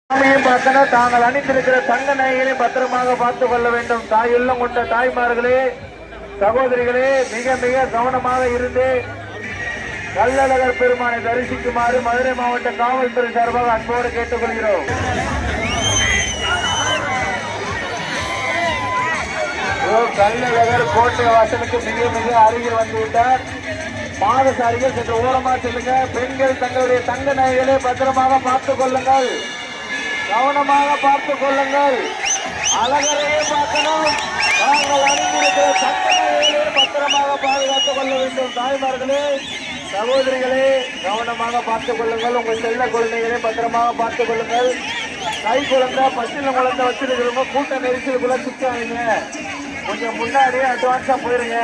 பார்த்தன தாங்கள் அணிந்திருக்கிற தங்க நாய்களை பத்திரமாக பார்த்துக் கொள்ள வேண்டும். தாயுள்ளம் கொண்ட தாய்மார்களே, சகோதரிகளே, மிக மிக கவனமாக இருந்து கள்ளழகர் பெருமானை தரிசிக்குமாறு மதுரை மாவட்ட காவல்துறை சார்பாக அன்போடு கேட்டுக் கொள்கிறோம். கள்ளழகர் கோட்டை வாசலுக்கு மிக மிக அருகில் வந்துவிட்டார். பாதசாரிகள் சற்று ஓரமாக செல்லுங்க. பெண்கள் தங்களுடைய தங்க நாய்களை பத்திரமாக பார்த்துக் கொள்ளுங்கள், கவனமாக பார்த்துக் கொள்ளுங்கள். அழகரையே பார்க்கணும். நாங்கள் அணிந்திருக்கிற தங்க நாய்களை பத்திரமாக பாதுகாத்துக் கொள்ள வேண்டும். தாய்மார்களே, சகோதரிகளே, கவனமாக பார்த்துக் கொள்ளுங்கள். உங்கள் செல்ல குழந்தைகளை பத்திரமாக பார்த்துக் கொள்ளுங்கள். கை குழந்தை, பச்சில குழந்தை வச்சிருக்கிறவங்க கூட்ட நெரிசலுக்குள்ள சிக்காதீங்க. கொஞ்சம் முன்னாடியே அட்வான்ஸா போயிருங்க.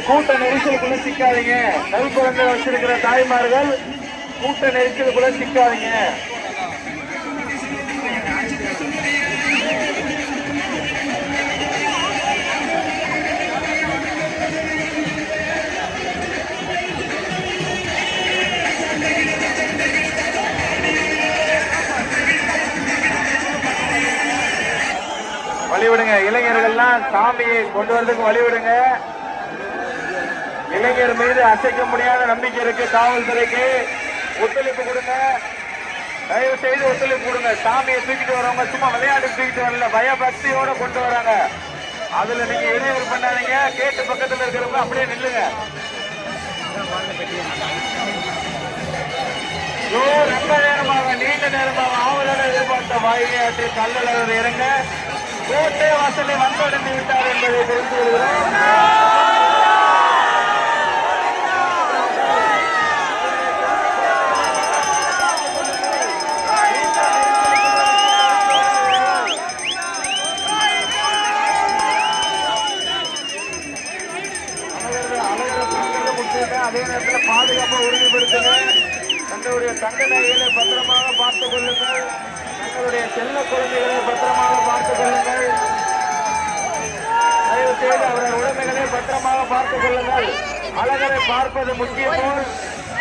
கூட்ட நெரிசலுக்குள்ள சிக்காதீங்க. கை குழந்தை வச்சிருக்கிற தாய்மார்கள் கூட்ட நெரிசலுக்குள்ள சிக்காதீங்க. வழிவிடுங்க. இளைஞர்கள்லாம் சாமியை கொண்டு வரதுக்கு வழிவிடுங்க. இளைஞர் மீது அசைக்க முடியாத நம்பிக்கை இருக்கு. காவல்துறைக்கு ஒத்துழைப்பு கொடுங்க, தயவு செய்து ஒத்துழைப்பு கொடுங்க. சாமியை தூக்கிட்டு வரவங்க சும்மா விளையாட்டு தூக்கிட்டு வரல, பயபக்தியோட கொண்டு வராங்க. அதுல நீங்க இடையூறு பண்ணாதீங்க. கேட்டு பக்கத்துல இருக்கிறவங்க அப்படியே நில்லுங்க. ரொம்ப நேரமாக, நீண்ட நேரமாக ஆவலோட எதிர்பார்த்த வாயிலாற்றி கள்ளழகர் இறங்க கோட்டை வாசலை வந்தடைந்து விட்டார் என்பதை தெரிந்து கொள்கிறோம். அதே நேரத்தில் பாதுகாப்பை உறுதிப்படுத்துங்க. தங்களுடைய தங்க நகைகளை பத்திரமாக பார்த்துக் கொள்ளுங்கள். தங்களுடைய செல்ல குழந்தைகளை பத்திரமாக பார்த்துக் கொள்ளுங்கள். தயவு செய்து அவருடைய உடைமைகளை பத்திரமாக பார்த்துக் கொள்ளுங்கள். அழகரை பார்ப்பது முக்கியம் போல்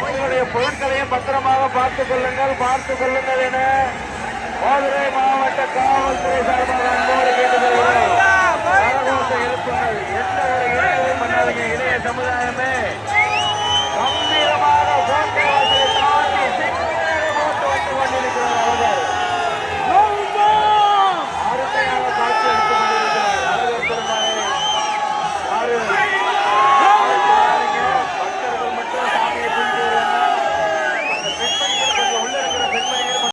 உங்களுடைய பொருட்களையும் பத்திரமாக பார்த்துக் கொள்ளுங்கள் என மதுரை மாவட்ட காவல்துறை சார்பாக அன்போடு கேட்டுக்கொள்கிறோம். கரகோஷம் எழுப்புங்கள். எந்த ஒரு இடையூறும் பண்ணாதீங்க. இளைய சமுதாயமே கம்பீரமாக